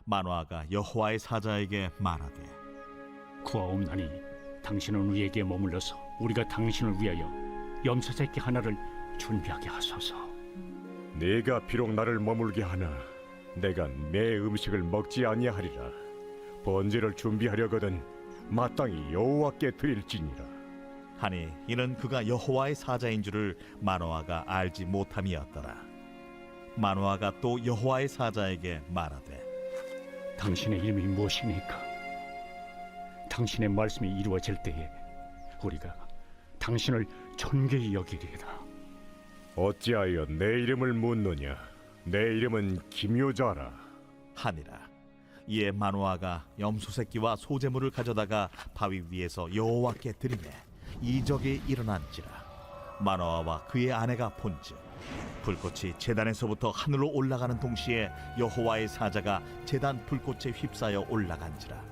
마노아가 여호와의 사자에게 말하되 구하옵나니 당신은 우리에게 머물러서 우리가 당신을 위하여 염소새끼 하나를 준비하게 하소서. 네가 비록 나를 머물게 하나 내가 내 음식을 먹지 아니하리라. 번제를 준비하려거든 마땅히 여호와께 드릴지니라. 하니 이는 그가 여호와의 사자인 줄을 마노아가 알지 못함이었더라. 마노아가 또 여호와의 사자에게 말하되 당신의 이름이 무엇입니까? 당신의 말씀이 이루어질 때에 우리가 당신을 존귀히 여기리이다. 어찌하여 내 이름을 묻느냐? 내 이름은 기묘자라 하니라. 이에 마노아가 염소 새끼와 소제물을 가져다가 바위 위에서 여호와께 드리매 이적이 일어난지라. 마노아와 그의 아내가 본즉 불꽃이 제단에서부터 하늘로 올라가는 동시에 여호와의 사자가 제단 불꽃에 휩싸여 올라간지라.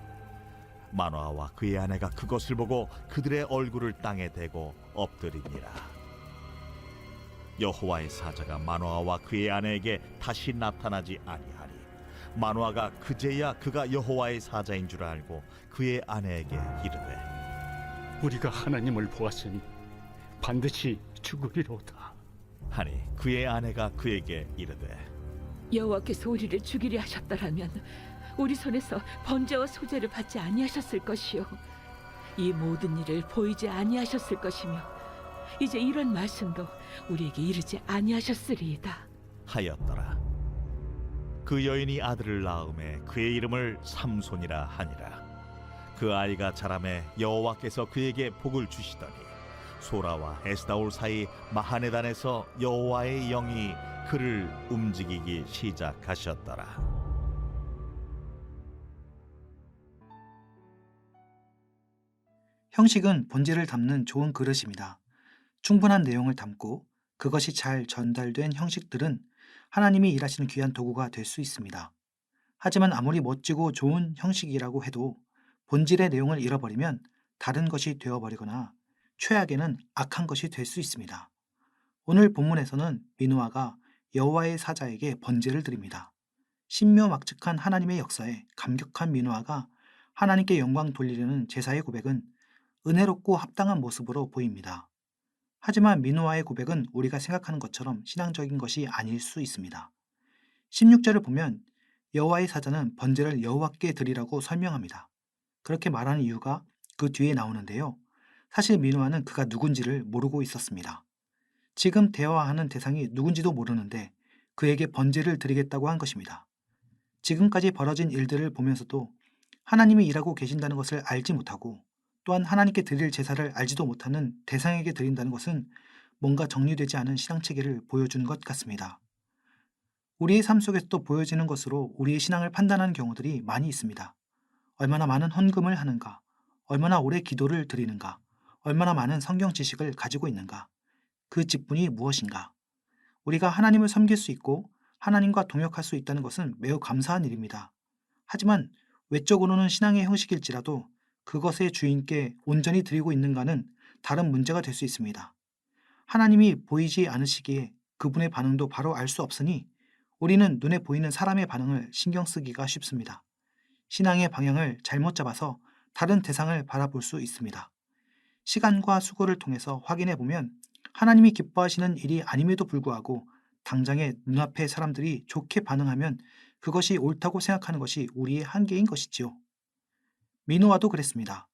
마노아와 그의 아내가 그것을 보고 그들의 얼굴을 땅에 대고 엎드리니라. 여호와의 사자가 마노아와 그의 아내에게 다시 나타나지 아니하니 마노아가 그제야 그가 여호와의 사자인 줄 알고 그의 아내에게 이르되 우리가 하나님을 보았으니 반드시 죽으리로다 하니 그의 아내가 그에게 이르되 여호와께서 우리를 죽이려 하셨더라면 우리 손에서 번제와 소제를 받지 아니하셨을 것이요 이 모든 일을 보이지 아니하셨을 것이며 이제 이런 말씀도 우리에게 이르지 아니하셨으리이다 하였더라. 그 여인이 아들을 낳음에 그의 이름을 삼손이라 하니라. 그 아이가 자라매 여호와께서 그에게 복을 주시더니 소라와 에스다올 사이 마하네단에서 여호와의 영이 그를 움직이기 시작하셨더라. 형식은 본질을 담는 좋은 그릇입니다. 충분한 내용을 담고 그것이 잘 전달된 형식들은 하나님이 일하시는 귀한 도구가 될 수 있습니다. 하지만 아무리 멋지고 좋은 형식이라고 해도 본질의 내용을 잃어버리면 다른 것이 되어버리거나 최악에는 악한 것이 될 수 있습니다. 오늘 본문에서는 미누아가 여호와의 사자에게 번제를 드립니다. 신묘막측한 하나님의 역사에 감격한 미누아가 하나님께 영광 돌리려는 제사의 고백은 은혜롭고 합당한 모습으로 보입니다. 하지만 미누아의 고백은 우리가 생각하는 것처럼 신앙적인 것이 아닐 수 있습니다. 16절을 보면 여호와의 사자는 번제를 여호와께 드리라고 설명합니다. 그렇게 말하는 이유가 그 뒤에 나오는데요. 사실 미누아는 그가 누군지를 모르고 있었습니다. 지금 대화하는 대상이 누군지도 모르는데 그에게 번제를 드리겠다고 한 것입니다. 지금까지 벌어진 일들을 보면서도 하나님이 일하고 계신다는 것을 알지 못하고 또한 하나님께 드릴 제사를 알지도 못하는 대상에게 드린다는 것은 뭔가 정리되지 않은 신앙체계를 보여주는 것 같습니다. 우리의 삶 속에서도 보여지는 것으로 우리의 신앙을 판단하는 경우들이 많이 있습니다. 얼마나 많은 헌금을 하는가, 얼마나 오래 기도를 드리는가, 얼마나 많은 성경 지식을 가지고 있는가, 그 직분이 무엇인가. 우리가 하나님을 섬길 수 있고 하나님과 동역할 수 있다는 것은 매우 감사한 일입니다. 하지만 외적으로는 신앙의 형식일지라도 그것의 주인께 온전히 드리고 있는가는 다른 문제가 될 수 있습니다. 하나님이 보이지 않으시기에 그분의 반응도 바로 알 수 없으니 우리는 눈에 보이는 사람의 반응을 신경 쓰기가 쉽습니다. 신앙의 방향을 잘못 잡아서 다른 대상을 바라볼 수 있습니다. 시간과 수고를 통해서 확인해 보면 하나님이 기뻐하시는 일이 아님에도 불구하고 당장에 눈앞의 사람들이 좋게 반응하면 그것이 옳다고 생각하는 것이 우리의 한계인 것이지요. 미노아도 그랬습니다.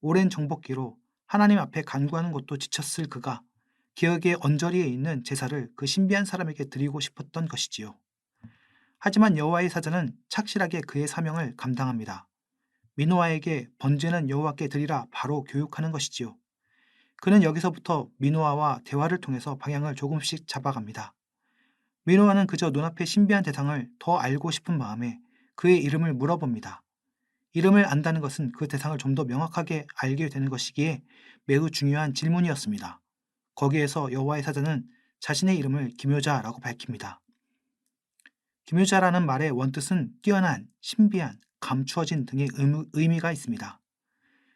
오랜 정복기로 하나님 앞에 간구하는 것도 지쳤을 그가 기억의 언저리에 있는 제사를 그 신비한 사람에게 드리고 싶었던 것이지요. 하지만 여호와의 사자는 착실하게 그의 사명을 감당합니다. 미노아에게 번제는 여호와께 드리라 바로 교육하는 것이지요. 그는 여기서부터 미노아와 대화를 통해서 방향을 조금씩 잡아갑니다. 미노아는 그저 눈앞의 신비한 대상을 더 알고 싶은 마음에 그의 이름을 물어봅니다. 이름을 안다는 것은 그 대상을 좀 더 명확하게 알게 되는 것이기에 매우 중요한 질문이었습니다. 거기에서 여호와의 사자는 자신의 이름을 기묘자라고 밝힙니다. 기묘자라는 말의 원뜻은 뛰어난, 신비한, 감추어진 등의 의미가 있습니다.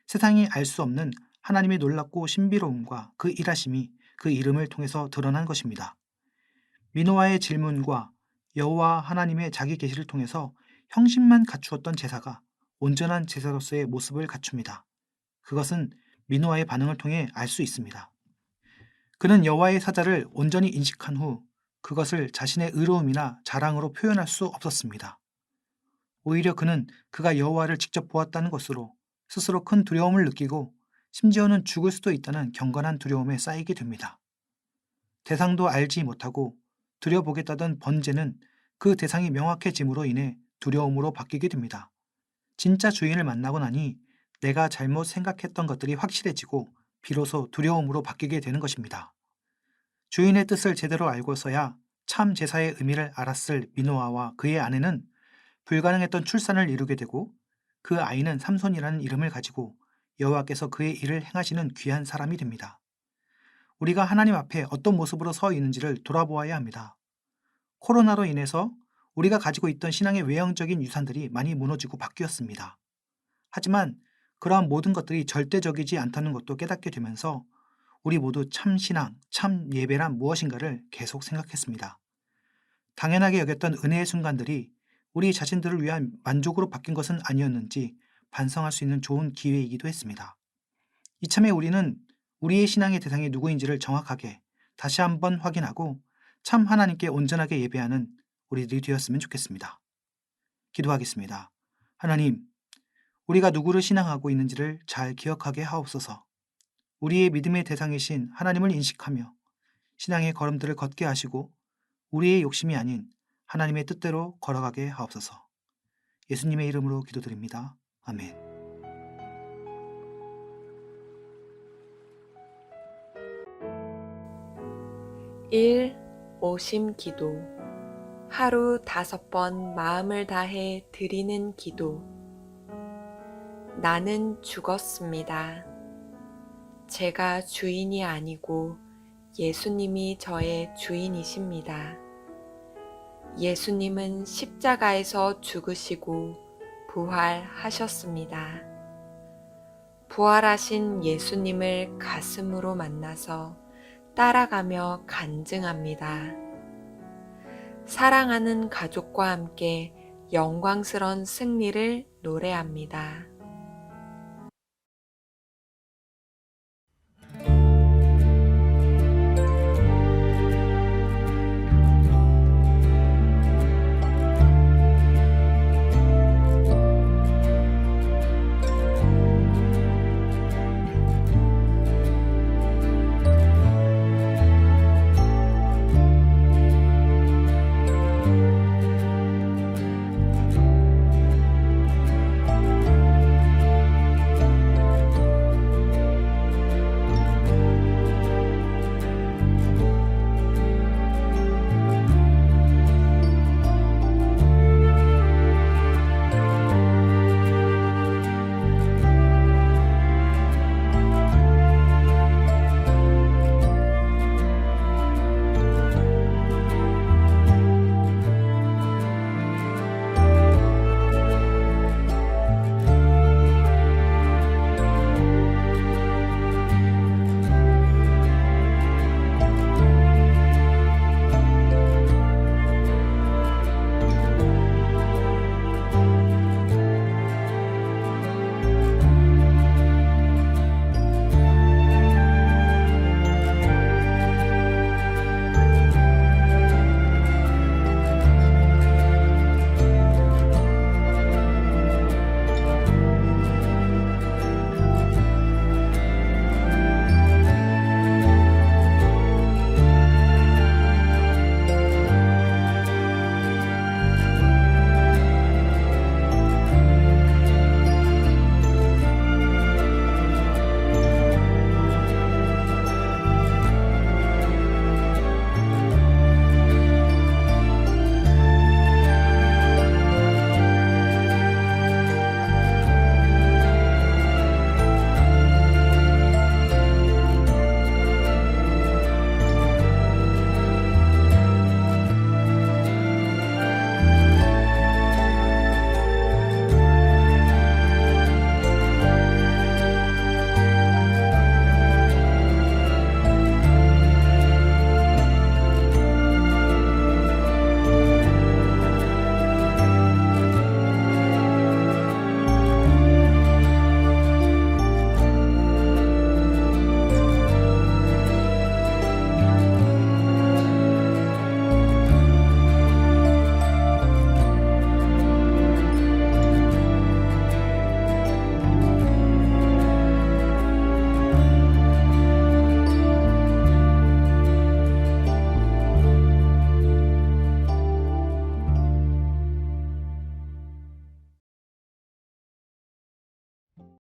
세상이 알 수 없는 하나님의 놀랍고 신비로움과 그 일하심이 그 이름을 통해서 드러난 것입니다. 미노아의 질문과 여호와 하나님의 자기 계시를 통해서 형식만 갖추었던 제사가 온전한 제사로서의 모습을 갖춥니다. 그것은 미노아의 반응을 통해 알 수 있습니다. 그는 여호와의 사자를 온전히 인식한 후 그것을 자신의 의로움이나 자랑으로 표현할 수 없었습니다. 오히려 그는 그가 여호와를 직접 보았다는 것으로 스스로 큰 두려움을 느끼고 심지어는 죽을 수도 있다는 경건한 두려움에 쌓이게 됩니다. 대상도 알지 못하고 두려보겠다던 번제는 그 대상이 명확해짐으로 인해 두려움으로 바뀌게 됩니다. 진짜 주인을 만나고 나니 내가 잘못 생각했던 것들이 확실해지고 비로소 두려움으로 바뀌게 되는 것입니다. 주인의 뜻을 제대로 알고서야 참 제사의 의미를 알았을 미노아와 그의 아내는 불가능했던 출산을 이루게 되고 그 아이는 삼손이라는 이름을 가지고 여호와께서 그의 일을 행하시는 귀한 사람이 됩니다. 우리가 하나님 앞에 어떤 모습으로 서 있는지를 돌아보아야 합니다. 코로나로 인해서 우리가 가지고 있던 신앙의 외형적인 유산들이 많이 무너지고 바뀌었습니다. 하지만 그러한 모든 것들이 절대적이지 않다는 것도 깨닫게 되면서 우리 모두 참 신앙, 참 예배란 무엇인가를 계속 생각했습니다. 당연하게 여겼던 은혜의 순간들이 우리 자신들을 위한 만족으로 바뀐 것은 아니었는지 반성할 수 있는 좋은 기회이기도 했습니다. 이참에 우리는 우리의 신앙의 대상이 누구인지를 정확하게 다시 한번 확인하고 참 하나님께 온전하게 예배하는 우리들이 되었으면 좋겠습니다. 기도하겠습니다. 하나님, 우리가 누구를 신앙하고 있는지를 잘 기억하게 하옵소서. 우리의 믿음의 대상이신 하나님을 인식하며 신앙의 걸음들을 걷게 하시고 우리의 욕심이 아닌 하나님의 뜻대로 걸어가게 하옵소서. 예수님의 이름으로 기도드립니다. 아멘. 일 오심 기도. 하루 5번 마음을 다해 드리는 기도. 나는 죽었습니다. 제가 주인이 아니고 예수님이 저의 주인이십니다. 예수님은 십자가에서 죽으시고 부활하셨습니다. 부활하신 예수님을 가슴으로 만나서 따라가며 간증합니다. 사랑하는 가족과 함께 영광스러운 승리를 노래합니다.